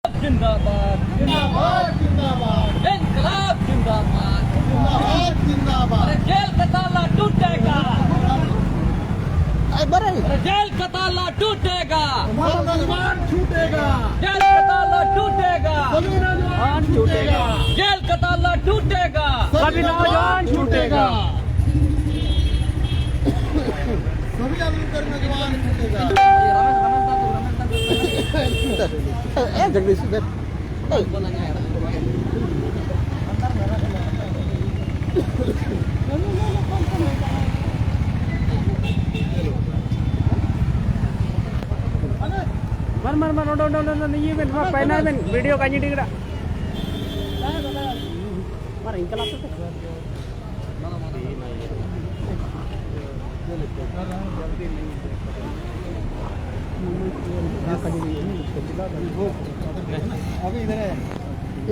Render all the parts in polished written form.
जिंदाबाद जिंदाबाद जिंदाबाद इनकलाब जिंदाबाद जिंदाबाद जिंदाबाद अरे जेल का ताला टूटेगा अरे जेल का ताला टूटेगा हमारा नौजवान छूटेगा जेल का ताला टूटेगा सभी नौजवान छूटेगा जेल का ताला टूटेगा सभी नौजवान छूटेगा सभी अंतर नौजवान छूटेगा जगदीश मन ये पहना वीडियो का टिकड़ा इंकला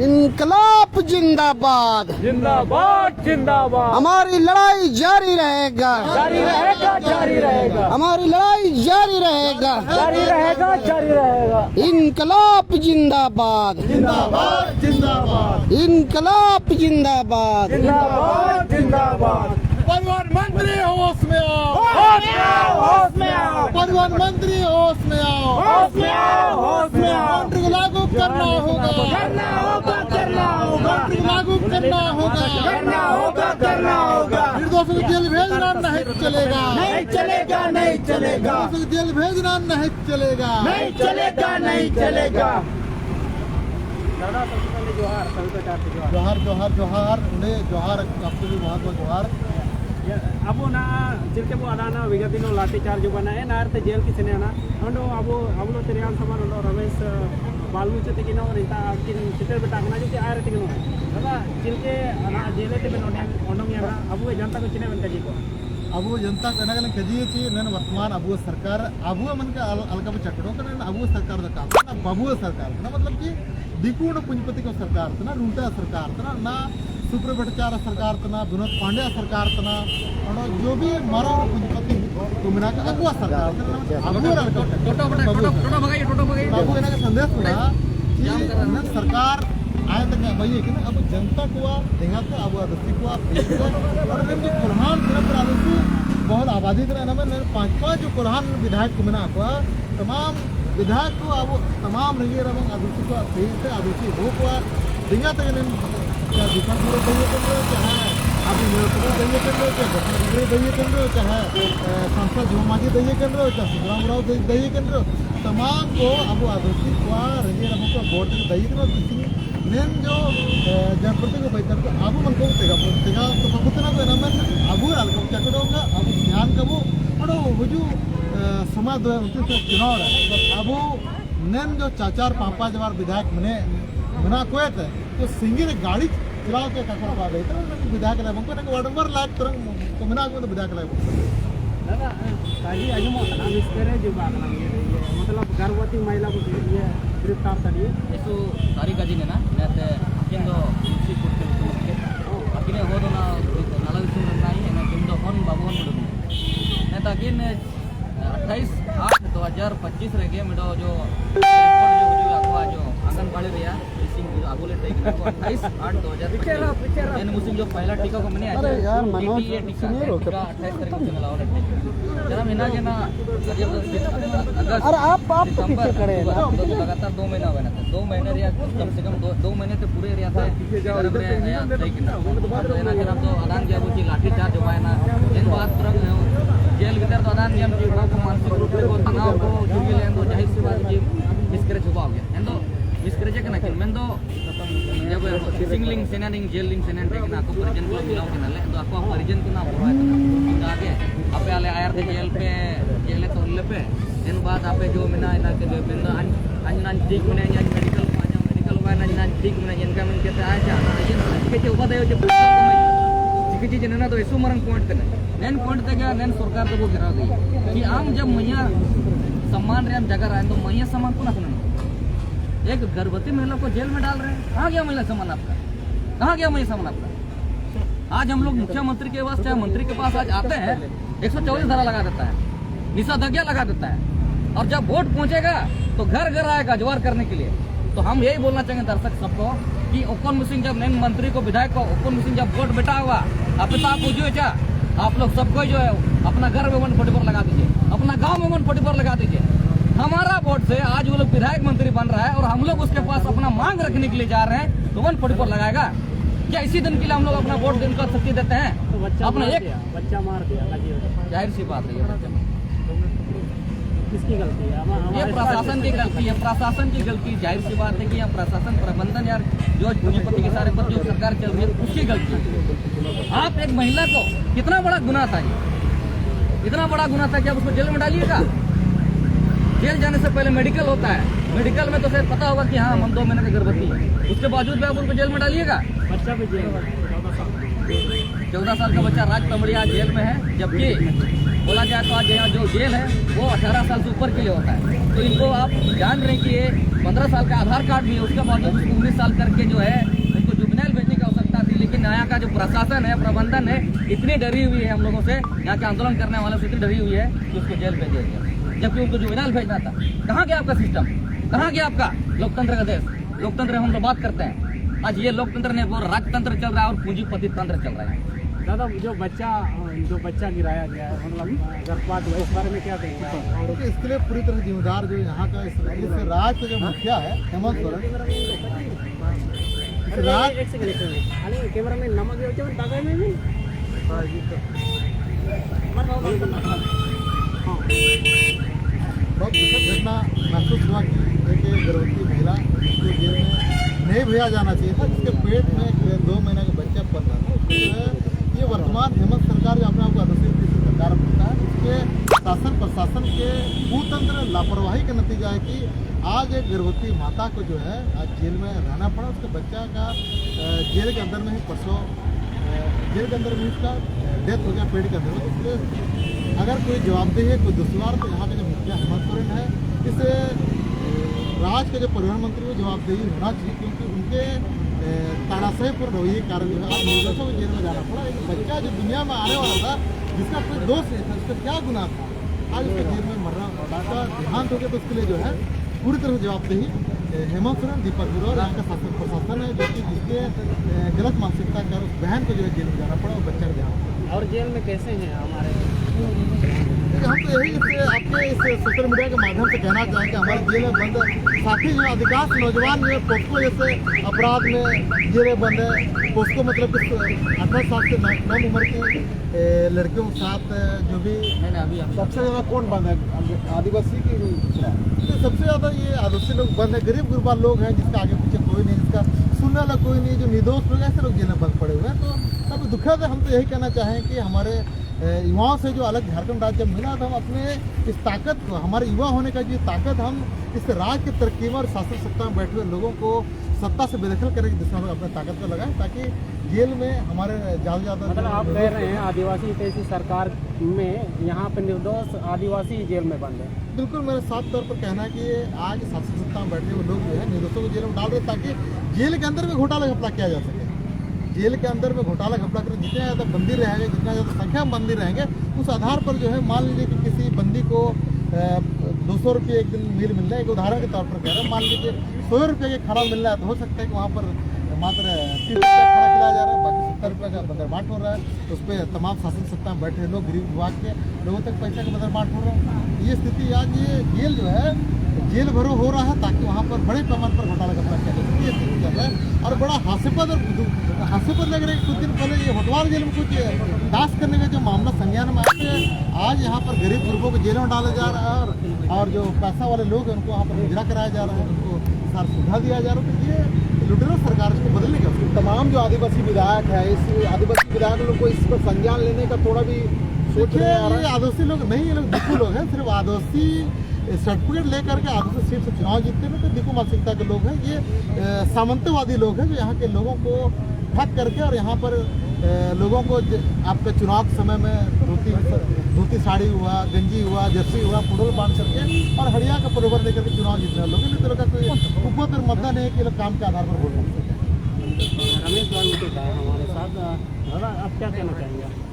इनकलाब जिंदाबाद जिंदाबाद जिंदाबाद हमारी लड़ाई जारी रहेगा जारी रहेगा जारी रहेगा हमारी लड़ाई जारी रहेगा जारी रहेगा जारी रहेगा इनकलाब जिंदाबाद जिंदाबाद जिंदाबाद इनकलाब जिंदाबाद जिंदाबाद जिंदाबाद परिवहन मंत्री होश में आओ होश में आओ होश में आओ परिवहन मंत्री होश में आओ होश में आओ होश में आओ मंत्री को लागू करना होगा करना होगा करना होगा मंत्री को लागू करना होगा करना होगा करना होगा निर्दोषों को जेल भेजना नहीं चलेगा नहीं चलेगा नहीं चलेगा निर्दोषों को जेल भेजना नहीं चलेगा नहीं चलेगा नहीं चलेगा जोहार जोहार जोहार उन्हें जोहार आपको भी बहुत बहुत जोहार अब ना चिल्के बो अदाना विगत दिनों लाठी चार्ज बना है नार ते जेल किसने ना अंडो अब लो तेरे समान अंडो रमेश बालू चे तिकिनो रिता किन चितर बेटा कना जो आर तिकिनो दादा चिल्के ना जेले ते बेनो ओंडोंग याना अब जनता को चिने बनता जी को अब जनता को एनागल कजिए ची नन वर्तमान अब सरकार अब मन का अलग चटड़ो कर अब सरकार दा काम बाबू सरकार ना मतलब कि दिकूण पुंजपति को सरकार तना रूटा सरकार तना ना सुप्र भट्टाचार्य सरकार तना विनोद पांड्या सरकार तना और जो भी मारो पुंजपति तो मिला का अगुआ सरकार बाबू एना का संदेश हुआ कि सरकार आए तक भाई कि अब जनता को देगा तो अब आदर्शी को और जो कुरहान पर आदर्शी बहुत आबादी तरह में पाँच जो कुरहान विधायक को मिला हुआ तमाम विधायक को अब तमाम रंगे रंग आदर्शी को सही से आदर्शी हो को देगा तक क्या दुकान पूरा दइए कर रहे हो चाहे आप न्यूज़पेपर दइए कर रहे हो चाहे घटना दइए कर रहे हो चाहे सांसद झोमाजी दइए कर रहे हो चाहे सुखराम राव दइए कर रहे हो तमाम को अब आदर्शी को रंगे रंगों को वोट दइए कर किसी नेम जो जनप्रति को बेहतर को अब मन को तेगा तो पकुतना को ना मैं अब अलग चकड़ोगा अब ध्यान कबो और वो समाज 2029 चुनाव है अब नेम जो चाचार पापा जवार विधायक मना कोए थे तो सिंगिर गाड़ी चलाओ के कखड़ पा गई तो विधायक लाइक को ना वारंवार लाइक तरंग तो मना को विधायक लाइक दादा काजी अजमो ना मिस्tere जो बागना ये मतलब गर्भवती महिला को ये गिरफ्तार करिए eso tari kaji ne na nete kindo si kurte ke akine hodo na nala visun nai na kindo hon babon mudu neta kin 28/8/2025 रे के मिडो जो akwa जो आंगनबाड़ी रिया आगुले टेक 28/8/2025 इन मुस्लिम जो पहला टीका को मैंने अरे यार मनोज टीका 28 तारीख को चलाओ जरा महीना के ना अरे आप तो पीछे खड़े हैं लगातार 2 महीना हुआ था 2 महीने रिया कम से कम 2 महीने तो पूरे रिया था गरब रे या टेक ना जरा तो अदान दिया वो की लाठी चार्ज हुआ है ना इन बात तरंग जेल भीतर तो अदान नियम की को मानसिक रूप से को तनाव को जुर्गी लेन दो जाहिर सी बात की मिसकरेज हुआ हो गया एंदो मिसकरेज के ना किन मेंदो जब सिंगलिंग सेनानिंग जेलिंग सेनान टेक ना को परिजन को मिलाओ के ना ले तो आपको परिजन को ना हुआ है आगे आपे आले आयर थे जेल पे जेल तो ले पे इन बात आपे जो मिना इना के जो मेंदो अंजनान ठीक मिना या मेडिकल वाला अंजनान ठीक मिना इनका मन कहते आ जा ये के उपादेय जो चिकित्सा जनना तो इसु मरंग पॉइंट तने नैन पॉइंट तक नैन सरकार तो वो गिरा गई कि आम जब मैया सम्मान रे हम जगह रहे तो मैया सम्मान को ना सुनना एक गर्भवती महिला को जेल में डाल रहे हैं कहाँ गया महिला सम्मान आपका कहाँ गया महिला सम्मान आपका आज हम लोग मुख्यमंत्री के पास चाहे मंत्री के पास आज आते हैं 124 धारा लगा देता है निषेधाज्ञा लगा देता है और जब वोट पहुंचेगा तो घर घर आएगा ज्वार करने के लिए तो हम यही बोलना चाहेंगे दर्शक सबको कि ओपन मिसिंग जब नए मंत्री को विधायक को ओपन मिसिंग जब वोट बेटा हुआ आप बुझिए क्या आप लोग सबको जो है अपना घर में 144 लगा दीजिए, अपना गांव में 144 लगा दीजिए। हमारा वोट से आज वो लोग विधायक मंत्री बन रहा है और हम लोग उसके पास अपना मांग रखने के लिए जा रहे हैं तो 144 लगाएगा क्या? इसी दिन के लिए हम लोग अपना वोट देने को शक्ति देते हैं? तो अपना एक बच्चा मार दिया, जाहिर सी बात है ये बच्चा किसकी गलती है? ये प्रशासन की गलती है, प्रशासन की गलती। जाहिर सी बात है कि यहाँ प्रशासन प्रबंधन यार जो पूंजीपति के सारे पर जो सरकार चल रही है उसकी गलती है। आप एक महिला को कितना बड़ा गुनाह था ये, इतना बड़ा गुनाह था कि आप उसको जेल में डालिएगा। जेल जाने से पहले मेडिकल होता है, मेडिकल में तो शायद पता होगा कि हाँ हम 2 महीने की गर्भवती है, उसके बावजूद भी आप उनको जेल में डालिएगा। बच्चा भी जेल में 14 साल का बच्चा राज कमड़िया जेल में है, जबकि बोला जाए तो आज यहाँ जो जेल है वो 18 साल से ऊपर के लिए होता है। तो इनको आप जान रहे हैं कि ये 15 साल का आधार कार्ड भी है, उसके बावजूद उसको 19 साल करके जो है उनको जुवेनाइल भेजने की आवश्यकता थी। लेकिन यहाँ का जो प्रशासन है प्रबंधन है इतनी डरी हुई है हम लोगों से, यहाँ के आंदोलन करने वालों से इतनी डरी हुई है कि उसको जेल भेज दिया, जबकि उनको जुवेनाइल भेजना था। कहाँ गया आपका सिस्टम, कहाँ गया आपका लोकतंत्र का देश? लोकतंत्र हम लोग बात करते हैं, आज ये लोकतंत्र नहीं वो राजतंत्र चल रहा है और पूंजीपति तंत्र चल रहा है। दादा जो बच्चा गिराया गया है मतलब गर्भपात हुआ, इस बारे में क्या कहेंगे? और इसके लिए पूरी तरह जिम्मेदार जो यहाँ का इस राज्य का जो मुखिया है हेमंत सोरेन, एक सेकंड कैमरा में नमक दागा में भी बहुत दुखद घटना महसूस हुआ कि एक गर्भवती महिला जो जेल में नहीं भेजा जाना चाहिए था, जिसके पेट में 2 महीने का बच्चा पल रहा था, उसको जो है ये वर्तमान हेमंत सरकार जो अपने आपको अनुसूचित सरकार बनता है उसके शासन प्रशासन के कुतंत्र लापरवाही का नतीजा है कि आज एक गर्भवती माता को जो है आज जेल में रहना पड़ा। उसके बच्चा का जेल के अंदर में ही परसों जेल के अंदर में उसका डेथ हो गया पेट के अंदर में। इसलिए अगर कोई जवाबदेही है कोई दुश्वार तो यहाँ के जो मुखिया हेमंत सोरेन है इस राज्य के जो परिवहन मंत्री को जवाबदेही होना चाहिए, क्योंकि उनके तानाशाहीपूर्ण रवैये के कारण जो है आज निर्दोषों को जेल में जाना पड़ा। एक बच्चा जो दुनिया में आने वाला था जिसका कोई दोष नहीं था, उसका क्या गुनाह था, आज उसको जेल में मरना पड़ा। देहांत हो गया तो उसके लिए जो है पूरी तरह जवाबदेही हेमंत सोरेन, दीपक गुरु और यहाँ का शासन प्रशासन है जो कि जिसके गलत मानसिकता के उस बहन को जो है जेल में जाना पड़ा और बच्चा का देहांत। और जेल में कैसे हैं हमारे? हम तो यही आपके इस सोशल मीडिया के माध्यम से कहना चाहेंगे हमारे जेल में बंद साथी जो अधिकांश नौजवान जो है पोस्को जैसे अपराध में जेल में बंद है। पोस्को मतलब 18 साल से कम उम्र की लड़कियों के साथ जो भी सबसे ज़्यादा कौन बंद है? आदिवासी की सबसे ज़्यादा ये आदिवासी लोग बंद है। गरीब गुरबा लोग हैं जिसका आगे पीछे कोई नहीं, जिसका सुनने वाला कोई नहीं, जो निर्दोष लोग ऐसे लोग जेल में बंद पड़े हुए हैं। तो अब दुखद है। हम तो यही कहना चाहें कि हमारे युवाओं से जो अलग झारखंड राज्य मिला तो हम अपने इस ताकत को, हमारे युवा होने का जो ताकत हम इस राज्य के तरक्की और शासन सत्ता में बैठे हुए लोगों को सत्ता से बेदखल करने की दिशा में अपने ताकत को लगाएं ताकि जेल में हमारे ज़्यादा ज़्यादा मतलब आप कह रहे हैं आदिवासी जैसी सरकार में यहाँ पे निर्दोष आदिवासी जेल में बंद है? बिल्कुल मेरा साफ तौर पर कहना है कि आज शासन सत्ता में बैठे हुए लोग जो है निर्दोषों को जेल में डाल रहे ताकि जेल के अंदर में घोटाला घपला किया जा सके। जेल के अंदर में घोटाला घपला कर जितने ज़्यादा बंदी रहेंगे, जितना ज़्यादा संख्या में बंदी रहेंगे, उस आधार पर जो है मान लीजिए कि किसी बंदी को 200 रुपये एक दिन मील मिल रहा है, एक उदाहरण के तौर पर कह रहे हैं, मान लीजिए 100 रुपये का खाना मिल रहा है तो हो सकता है कि वहाँ पर मात्र 30 रुपये का खाना खिलाया जा रहा है, बाकी 70 रुपये का बदरबाट हो रहा है। उस पर तमाम शासन सत्ता में बैठे लोग गरीब विभाग के लोगों तक पैसा का बदरबाट हो रहा है। ये स्थिति आज ये जेल जो है जेल भरो हो रहा है ताकि वहाँ पर बड़े पैमाने पर घोटाला घपला किया जाए, ये स्थिति चल रहा है। और बड़ा हास्यास्पद लग रहा है। कुछ दिन पहले ये होटवार जेल में कुछ दास करने का जो मामला संज्ञान में आया, आज यहाँ पर गरीब गुरबों को जेलों में डाला जा रहा है और जो पैसा वाले लोग हैं उनको वहाँ पर मुजरा कराया जा रहा है, उनको सारी सुविधा दिया जा रहा है। तो ये लुटेरा सरकार इसको बदलने का तमाम जो आदिवासी विधायक है, इस आदिवासी विधायक लोग को इस पर संज्ञान लेने का थोड़ा भी सोच रहे हैं। आदिवासी लोग नहीं, ये लोग दिक्कू लोग हैं, सिर्फ आदिवासी सर्टिफिकेट लेकर के आदिवासी सीट से चुनाव जीतते हैं तो दिक्कू मानसिकता के लोग हैं। ये सामंतवादी लोग हैं जो यहाँ के लोगों को ठग करके और यहाँ पर लोगों को आपके चुनाव के समय में धोती साड़ी हुआ, गंजी हुआ, जर्सी हुआ, फुटबॉल बांध करके और हड़िया का परोवर लेकर के चुनाव जीतने वाले लोग हैं। तो का कोई उपमत और मतदान नहीं है कि लोग काम के आधार पर वोट कर सकें। रमेश बाबू का हमारे साथ दादा आप क्या कहना चाहेंगे?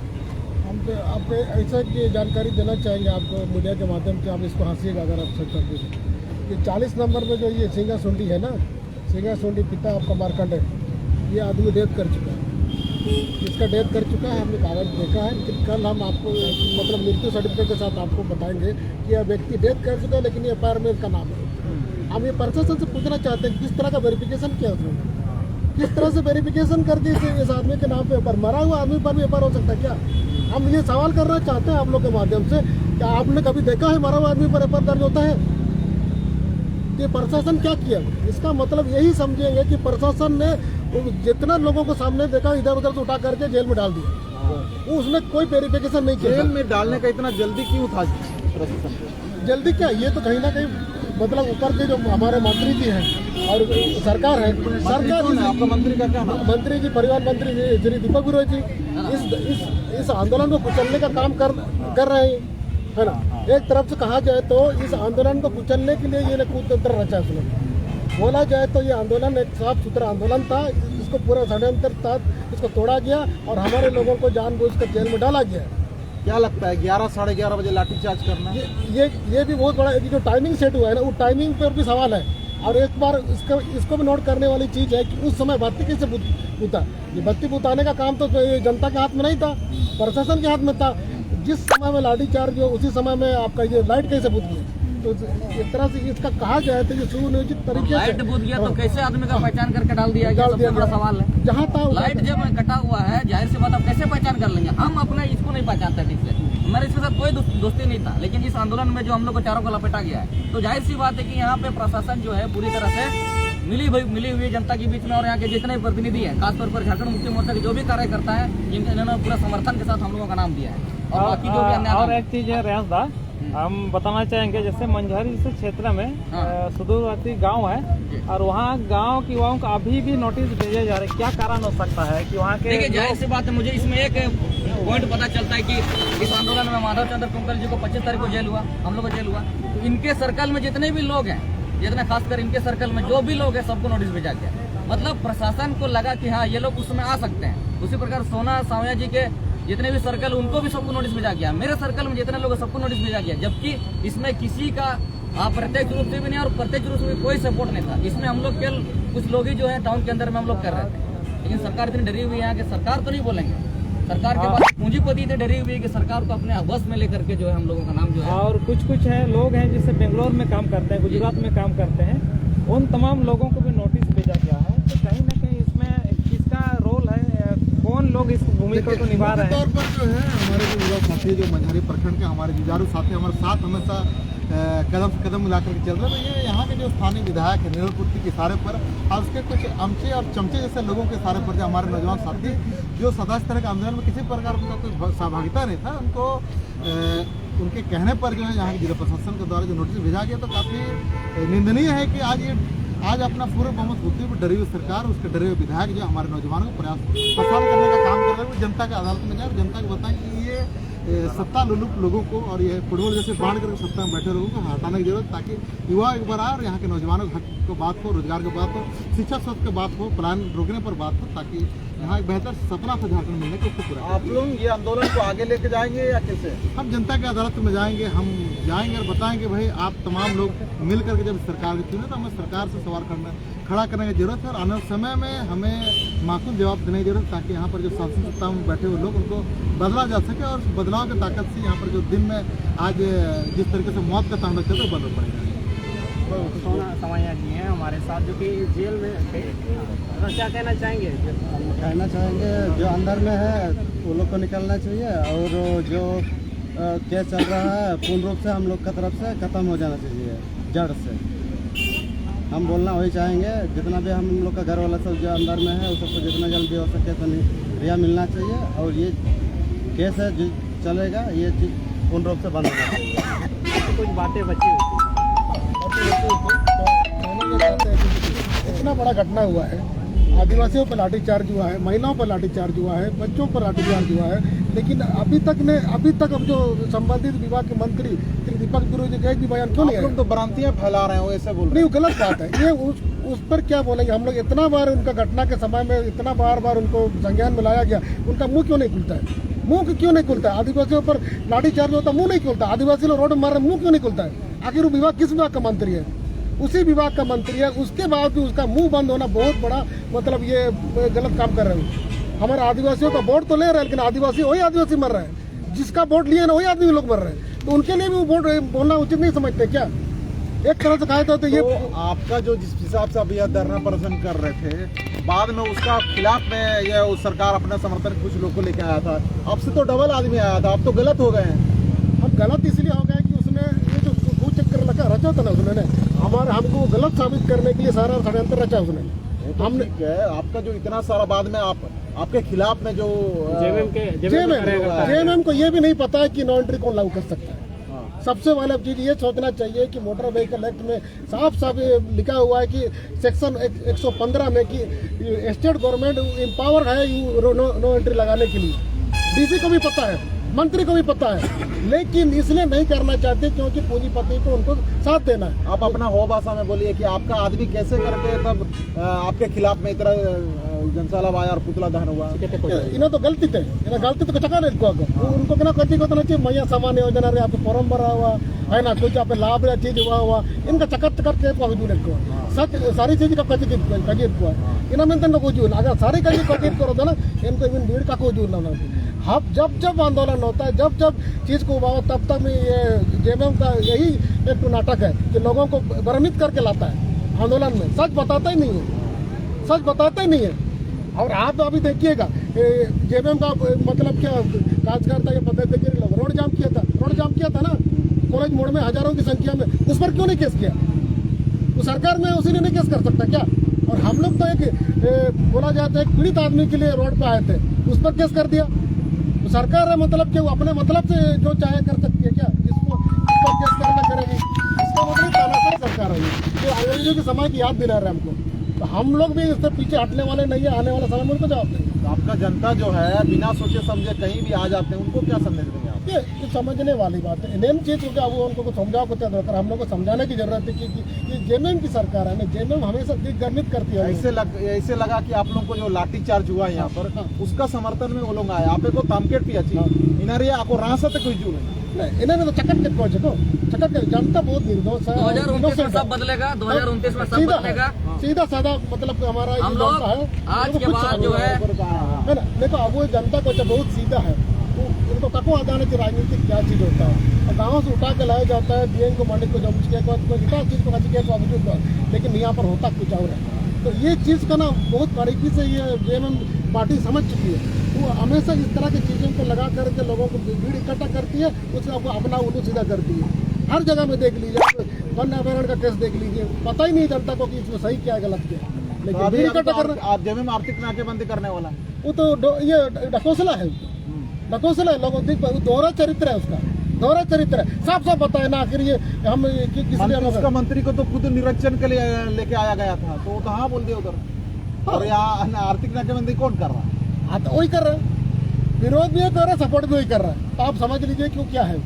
हम तो आप ऐसा की जानकारी देना चाहेंगे आपको मीडिया के माध्यम से, आप इसको हंसीएगा अगर आप सच करते हैं कि 40 नंबर में जो ये सिंगा सुंडी है ना, सिंगा सोंडी पिता आपका मार्कंडे, ये आदमी डेथ कर चुका है। इसका डेथ कर चुका है, हमने कागज देखा है, लेकिन कल हम आपको मतलब मृत्यु सर्टिफिकेट के साथ आपको बताएंगे कि यह व्यक्ति डेथ कर चुका है, लेकिन ये एफआईआर में इसका नाम है। हम ये प्रशासन से पूछना चाहते हैं किस तरह का वेरिफिकेशन किया उसने, किस तरह से वेरिफिकेशन कर दी इस आदमी के नाम पे एफआईआर, मरा हुआ आदमी पर भी एफआईआर हो सकता है क्या? हम ये सवाल करना चाहते हैं आप लोग के माध्यम से, क्या आपने कभी देखा है मरा हुआ आदमी पर एफआईआर दर्ज होता है? ये प्रशासन क्या किया? इसका मतलब यही समझेंगे कि प्रशासन ने जितना लोगों को सामने देखा इधर उधर से उठा करके जेल में डाल दिया, उसने कोई वेरिफिकेशन नहीं किया। जेल में डालने का इतना जल्दी क्यों था प्रशासन? जल्दी क्या, ये तो कहीं ना कहीं मतलब ऊपर के जो हमारे मंत्री जी हैं और सरकार है, सरकार आपका मंत्री का क्या नाम? मंत्री जी, परिवहन मंत्री जी श्री दीपक विरोध जी इस आंदोलन को कुचलने का काम कर रहे हैं, है ना। एक तरफ से कहा जाए तो इस आंदोलन को कुचलने के लिए ये कुतंत्र रचा उसने। बोला जाए तो ये आंदोलन एक साफ सुथरा आंदोलन था, इसको पूरा षड्यंत्र था, इसको तोड़ा गया और हमारे लोगों को जानबूझकर जेल में डाला गया। क्या लगता है 11 साढ़े 11 बजे लाठीचार्ज करना? ये भी बहुत बड़ा जो टाइमिंग सेट हुआ है ना, वो टाइमिंग पर भी सवाल है। और एक बार इसको भी नोट करने वाली चीज है कि उस समय बत्ती कैसे बुता, ये बत्ती बुताने का काम तो जनता के हाथ में नहीं था, प्रशासन के हाथ में था। जिस समय में लाठीचार्ज हो उसी समय में आपका ये लाइट कैसे बुत गई? तो इस तरह से इसका कहा जाए तो ये सुनियोजित तरीके से लाइट बुझ गया तो कैसे आदमी का पहचान करके डाल दिया गया? सबसे बड़ा सवाल है। जहाँ था लाइट जब कटा हुआ है, जाहिर सी बात आप कैसे पहचान कर लेंगे? हम अपने इसको नहीं पहचानते ठीक से, हमारे इसके साथ कोई दोस्ती नहीं था, लेकिन इस आंदोलन में जो हम लोग को चारों को लपेटा गया है, तो जाहिर सी बात है कि यहाँ पे प्रशासन जो है पूरी तरह से मिली हुई जनता के बीच में और यहाँ के जितने प्रतिनिधि हैं, खासतौर पर झारखंड मुक्ति मोर्चा के जो भी कार्यकर्ता है, इन्होंने पूरा समर्थन के साथ हम लोगों का नाम दिया है। और बाकी जो भी अन्य और एक चीज है रियाज दा, हम बताना चाहेंगे जैसे मंझारी जैसे क्षेत्र में सुदूरवर्ती गांव है और वहाँ गांव के युवाओं को अभी भी नोटिस भेजे जा रहे हैं, क्या कारण हो सकता है कि वहाँ के? देखिए जाहिर सी बात है, मुझे इसमें एक पॉइंट पता चलता है कि इस आंदोलन में माधव चंद्र कुंकल जी को 25 तारीख को जेल हुआ, हम लोग को जेल हुआ, तो इनके सर्कल में जितने भी लोग हैं, जितने खासकर इनके सर्कल में जो भी लोग हैं, सबको नोटिस भेजा गया। मतलब प्रशासन को लगा कि हाँ ये लोग उसमें आ सकते हैं। उसी प्रकार सोना सावया जी के जितने भी सर्कल उनको भी सबको नोटिस भेजा गया, मेरे सर्कल में जितने लोग सबको नोटिस भेजा गया, जबकि इसमें किसी का अप्रत्यक्ष रूप से भी नहीं और प्रत्यक्ष रूप से भी कोई सपोर्ट नहीं था। इसमें हम लोग केवल कुछ लोग ही जो है टाउन के अंदर में हम लोग कर रहे थे, लेकिन सरकार इतनी डरी हुई है कि सरकार तो नहीं बोलेंगे, सरकार के पास पूंजीपति इतनी डरी हुई है कि सरकार को अपने बस में लेकर के जो है हम लोगों का नाम जो है। और कुछ है लोग हैं जिससे बेंगलोर में काम करते हैं, गुजरात में काम करते हैं, उन तमाम लोगों को भी नोटिस भेजा गया है। तो कहीं ना कहीं इसमें किसका रोल है, कौन लोग इस भूमिका को निभा रहे हैं? तौर पर जो है हमारे जो युवा साथी जो मंझारी प्रखंड के हमारे जुझारू साथी हमारे साथ हमेशा कदम से कदम मिलाकर के चल रहे हैं। ये यहाँ के जो स्थानीय विधायक है नीलपुर के इशारे पर और उसके कुछ अमचे और चमचे जैसे लोगों के इशारे पर जो हमारे नौजवान साथी जो सदा इस तरह के आंदोलन में किसी प्रकार का कोई सहभागिता नहीं था, उनको उनके कहने पर जो है यहाँ के जिला प्रशासन के द्वारा जो नोटिस भेजा गया, तो काफ़ी निंदनीय है कि आज अपना पूरे बहुमत होते हुए डरी हुई सरकार, उसके डरे हुए विधायक जो हमारे नौजवानों को प्रयास परेशान करने का काम कर रहे हैं, जनता के अदालत में जाए, जनता को बताएं कि ये सत्ता लुलुप लोगों को और ये फुटबॉल जैसे बांध करके सत्ता में बैठे लोगों को हटाने की जरूरत, ताकि युवा एक बार आए और यहाँ के नौजवानों के हक को बात हो, रोजगार की बात हो, शिक्षा स्वास्थ्य की बात हो, प्लान रोकने पर बात हो, ताकि यहाँ एक बेहतर सपना था झारखंड मिलने को पूरा। आप लोग ये आंदोलन को आगे लेके जाएंगे या कैसे? हम जनता के अदालत में जाएंगे, हम जाएंगे और बताएंगे भाई आप तमाम लोग मिल करके जब सरकार को चुने तो हमें सरकार से सवाल खड़ा करने की जरूरत है और आने समय में हमें मासूम जवाब देने की जरूरत है, ताकि यहाँ पर जो शासन सत्ता में बैठे हुए लोग उनको बदला जा सके और बदलाव की ताकत से यहाँ पर जो दिन में आज जिस तरीके से मौत का तांडव चल रहा है बदल पड़ेगा। सोना सावया जी हैं हमारे साथ जो कि जेल में थे, तो क्या कहना चाहेंगे? कहना चाहेंगे जो अंदर में है वो लोग को निकलना चाहिए और जो केस चल रहा है पूर्ण रूप से हम लोग की तरफ से खत्म हो जाना चाहिए जड़ से। हम बोलना वही चाहेंगे, जितना भी हम लोग का घर वाला सब जो अंदर में है उस सबको जितना जल्दी हो सके तो रिहा मिलना चाहिए और ये केस है जो चलेगा ये चीज़ पूर्ण रूप से बंद होना चाहिए। कुछ बातें बची हुई इतना बड़ा घटना हुआ है, आदिवासियों पर लाठीचार्ज हुआ है, महिलाओं पर लाठीचार्ज हुआ है, बच्चों पर लाठीचार्ज हुआ है, लेकिन अभी तक अब जो संबंधित विभाग के मंत्री श्री दीपक विरोध जी एक भी बयान क्यों नहीं है? तो भ्रांतियां फैला रहे हो ऐसे बोल रहे नहीं, वो गलत बात है। ये उस पर क्या बोलेंगे हम लोग? इतना बार उनका घटना के समय में इतना बार उनको संज्ञान में लाया गया, उनका मुंह क्यों नहीं खुलता है? मुंह क्यों नहीं खुलता है? आदिवासियों पर लाठीचार्ज होता मुंह नहीं खुलता, आदिवासी लोग रोड में मार रहे मुंह क्यों नहीं खुलता है? आखिर वो विभाग किस विभाग का मंत्री है? उसी विभाग का मंत्री है, उसके बाद भी उसका मुंह बंद होना बहुत बड़ा मतलब ये गलत काम कर रहे हैं। हमारे आदिवासियों का वोट तो ले रहे हैं, लेकिन आदिवासी वही आदिवासी मर रहे हैं, जिसका वोट लिए ना वही आदमी लोग मर रहे हैं, तो उनके लिए भी वोट बोलना उचित नहीं समझते क्या? एक तरह से कहा तो ये आपका जो जिस हिसाब से अभी यह धरना प्रदर्शन कर रहे थे, बाद में उसका खिलाफ में यह उस सरकार अपना समर्थन कुछ लोग को लेके आया था, आपसे तो डबल आदमी आया था, आप तो गलत हो गए हैं। हम गलत इसलिए हो गए कि उसने ये जो भू चक्कर लगा रचा था ना उसने हमारे हमको गलत साबित करने के लिए सारा षड्यंत्र रचा उसने। हमने क्या है, आपका जो इतना सारा बाद में आपके खिलाफ में जो जेएमएम को ये भी नहीं पता है कि नो एंट्री कौन लागू कर सकता है। सबसे पहले चीज ये सोचना चाहिए कि मोटर व्हीकल एक्ट में साफ साफ लिखा हुआ है कि सेक्शन 115 में कि स्टेट गवर्नमेंट एम्पावर है नो एंट्री लगाने के लिए। डीसी को भी पता है, मंत्री को भी पता है, लेकिन इसलिए नहीं करना चाहते क्योंकि पूंजीपति को उनको साथ देना है। आप अपना हो भाषा में बोलिए कि आपका आदमी कैसे करके तब आपके खिलाफ में इतना जनसालाब आया और पुतला दहन हुआ। इन्हें तो गलती थे, इन्हें गलती तो चका नहीं उनको क्या कहती को तो नहीं मैया सामान्य योजना रे आपको फॉर्म भरा हुआ है ना, कुछ आप लाभ रहा चीज हुआ इनका चकर चकर के को सच सारी चीज का कजित हुआ इन्हें तो कुछ अगर सारी कजित करो तो ना इनको इवन भीड़ का कोई ना हम जब आंदोलन होता है, जब चीज को उबाओ तब तक में ये जेएमएम का यही एक नाटक है कि लोगों को भ्रमित करके लाता है आंदोलन में, सच बताता ही नहीं है, सच बताता ही नहीं है। और आप अभी देखिएगा जेएमएम का मतलब क्या कार्यकर्ता ये पता है लोग रोड जाम किया था ना कॉलेज मोड़ में हजारों की संख्या में, उस पर क्यों नहीं केस किया? तो सरकार में उसी ने नहीं केस कर सकता क्या? और हम लोग तो एक बोला जाता है पीड़ित आदमी के लिए रोड पे आए थे, उस पर केस कर दिया। तो सरकार है मतलब कि वो अपने मतलब से जो चाहे कर सकती है क्या? इसको केस करना करेगी, इसका मतलब तानाशाही सरकार है ये अंग्रेजों के समय की याद दिला रहे हैं हमको। तो हम लोग भी इससे पीछे हटने वाले नहीं है, आने वाला समय में उनको जवाब देंगे। तो आपका जनता जो है बिना सोचे समझे कहीं भी आ जाते हैं, उनको क्या संदेश देंगे आप? ये समझने वाली बात है, इन्हें चीज क्या वो उनको समझाओ को दरकार हम लोग को समझाने की जरूरत है कि जेएमएम की सरकार है ना, जेएमएम हमेशा दिग्भ्रमित करती है। ऐसे लगा कि आप लोगों को जो लाठीचार्ज हुआ यहाँ पर उसका समर्थन में वो लोग आए, आप को तामकेट भी अच्छी इनारी आपको रास्ता तक कोई जू नहीं इन्हें तो चक्कर के पहुंचे तो चक्कर के जनता बहुत निर्दोष है। 2029 में सब बदलेगा, 2029 में सब बदलेगा, सीधा साधा मतलब हमारा हम लोग आज के बाद जो है ना देखो अब वो जनता को बहुत सीधा है, उनको तको आदाने की राजनीतिक क्या चीज होता है और गाँव से उठा के लाया जाता है डीएम को मंडी को जब चीज को, लेकिन यहाँ पर होता कुछ और है। तो ये चीज का ना बहुत बारीकी से ये जेएमएम पार्टी समझ चुकी है, वो हमेशा इस तरह की चीजों को लगा करके लोगों को भीड़ इकट्ठा करती है, उसको अपना उल्लू सीधा करती है। हर जगह में देख लीजिए, वन अभयारण्य का केस देख लीजिए, पता ही नहीं जनता को कि इसमें सही क्या गलत क्या, लेकिन भीड़ इकट्ठा करना। आप जेएमएम आर्थिक नाकेबंदी करने वाला वो तो ये डकोसला है, डकोसला है, लोगों दोहरा चरित्र है, उसका दोहरा चरित्र है, साफ बताए ना आखिर ये हम उसका मंत्री को तो खुद निरीक्षण के लिए लेके आया गया था, तो वो तो हाँ बोल दिया उधर। और यहाँ आर्थिक नाकेबंदी कौन कर रहा है? हाँ तो वही कर रहा है, विरोध भी कर रहा है, सपोर्ट भी वही कर रहा है। तो आप समझ लीजिए क्यों क्या है,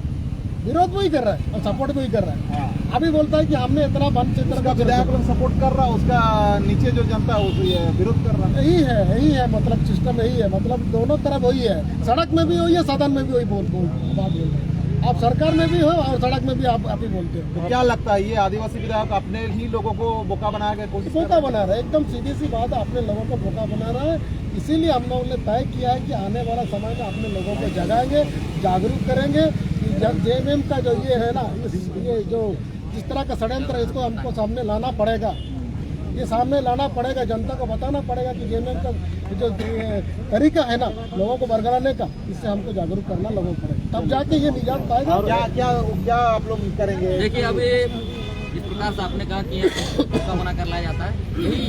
विरोध भी वही कर रहा है और सपोर्ट भी वही कर रहा है। अभी बोलता है कि हमने इतना वन क्षेत्र का विधायक लोग सपोर्ट कर रहा है, उसका नीचे जो जनता है वो विरोध कर रहा है। यही है मतलब सिस्टम यही है, मतलब दोनों तरफ वही है, सड़क में भी वही है, सदन में भी वही बात बोल रहे हैं। आप सरकार में भी हो और सड़क में भी आप ही बोलते हो। तो क्या लगता है ये आदिवासी विधायक अपने ही लोगों को बोका बना के कोशिश बोका बना रहा है? एकदम सीधी सी बात है, अपने लोगों को बोका बना रहा है। इसीलिए हम लोगों ने तय किया है कि आने वाला समय में अपने लोगों को जगाएंगे, जागरूक करेंगे। जेएमएम का जो ये है ना, ये जो जिस तरह का षड्यंत्र है, इसको हमको सामने लाना पड़ेगा, ये सामने लाना पड़ेगा, जनता को बताना पड़ेगा कि जेएमएम का जो तरीका है ना लोगों को बरगलाने का, इससे हमको जागरूक करना लोगों को पड़ेगा, तब जाके ये निजात पाएगा। क्या आप लोग करेंगे? देखिए अभी जिस प्रकार से आपने कहा कि इसका मना कर लाया जाता है, यही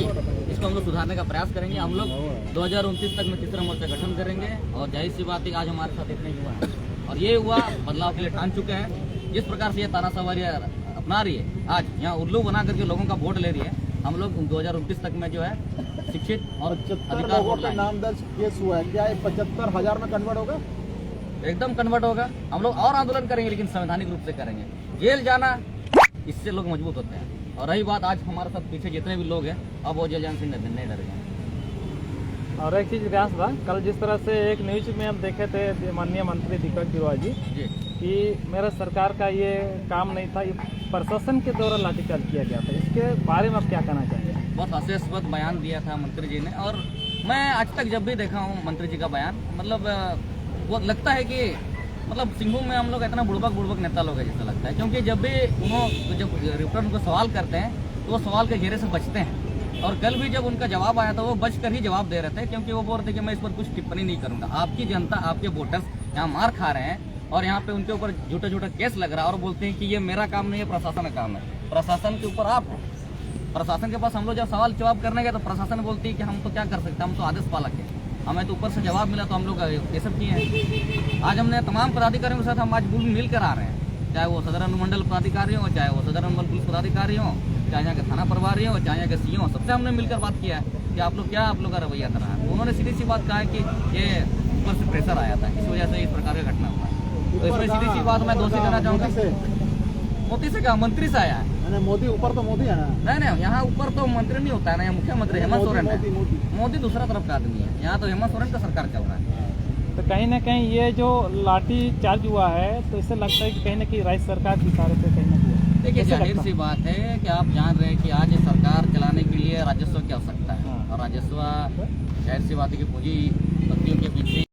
इसको हम लोग सुधारने का प्रयास करेंगे। हम लोग 2029 तक में तीसरा मोर्चा गठन करेंगे और जाहिर सी बात है आज हमारे साथ इतने युवा है और ये युवा बदलाव के लिए ठान चुके हैं। जिस प्रकार से ये तानाशाही अपना रही है, आज यहाँ उल्लू बना करके लोगों का वोट ले रही है, हम लोग 2029 तक में जो है शिक्षित और 75 लोगों का नाम दर्ज केस हुआ है, क्या 75,000 में कन्वर्ट होगा? एकदम कन्वर्ट होगा। हम लोग और आंदोलन करेंगे, लेकिन संवैधानिक रूप से करेंगे। जेल जाना इससे लोग मजबूत होते हैं। और रही बात आज हमारे साथ पीछे जितने भी लोग हैं, अब वो जेल जाने से नहीं डरेंगे। और एक चीज व्यास था, कल जिस तरह से एक न्यूज में हम देखे थे माननीय मंत्री दीपक तिवारी जी कि मेरा सरकार का ये काम नहीं था, ये प्रशासन के द्वारा लाठीचार्ज किया गया था, इसके बारे में आप क्या कहना चाहेंगे? बहुत हास्यास्पद बयान दिया था मंत्री जी ने। और मैं आज तक जब भी देखा हूँ मंत्री जी का बयान, मतलब वो लगता है कि मतलब सिंहभूम में हम लोग इतना बुड़बक नेता लोग है जैसा लगता है। क्योंकि जब भी जब रिपोर्टर उनको सवाल करते हैं तो वो सवाल के घेरे से बचते हैं। और कल भी जब उनका जवाब आया था वो बच कर ही जवाब दे रहे थे, क्योंकि वो बोल रहे थे कि मैं इस पर कुछ टिप्पणी नहीं करूंगा। आपकी जनता, आपके वोटर्स यहाँ मार खा रहे हैं और यहाँ पे उनके ऊपर झूठा केस लग रहा है और बोलते हैं कि ये मेरा काम नहीं है, प्रशासन का काम है। प्रशासन के ऊपर आप हो, प्रशासन के पास हम लोग जब सवाल जवाब करने गए तो प्रशासन बोलती है कि हम तो क्या कर सकते हैं, हम तो आदेश पालक है, हमें तो ऊपर से जवाब मिला तो हम लोग ये सब किए हैं। आज हमने तमाम पदाधिकारियों के साथ हम आज मिल कर आ रहे हैं, चाहे वो सदर अनुमंडल पदाधिकारी हो, चाहे वो सदर अनुमंडल पुलिस पदाधिकारी हो, चाहे यहाँ के थाना प्रभारी हो, चाहे यहाँ के सीओ, सबसे हमने मिलकर बात किया है कि आप लोग क्या आप लोग का रवैया कर रहा है। उन्होंने सीधी सी बात कहा है कि ये ऊपर से प्रेशर आया था, इस वजह से इस प्रकार की घटना हुआ है। तो इसमें सीधी सी बात मैं दोषी देना चाहूँगा, मोदी से क्या, मंत्री से आया है। मोदी ऊपर तो मोदी है ना? नहीं, यहाँ ऊपर तो मंत्री नहीं होता है ना, यहाँ मुख्यमंत्री हेमंत सोरेन है। मोदी दूसरा तरफ का आदमी है, यहाँ तो हेमंत सोरेन का सरकार चल रहा है। तो कहीं ना कहीं ये जो लाठी चार्ज हुआ है तो इससे लगता है कि कहीं ना कहीं राज्य सरकार की इशारे पे कहीं ना कहीं, देखिए जाहिर सी बात है कि आप जान रहे हैं कि आज सरकार चलाने के लिए राजस्व की आवश्यकता है। और राजस्व जाहिर सी बात है कि पूंजीपतियों के पीछे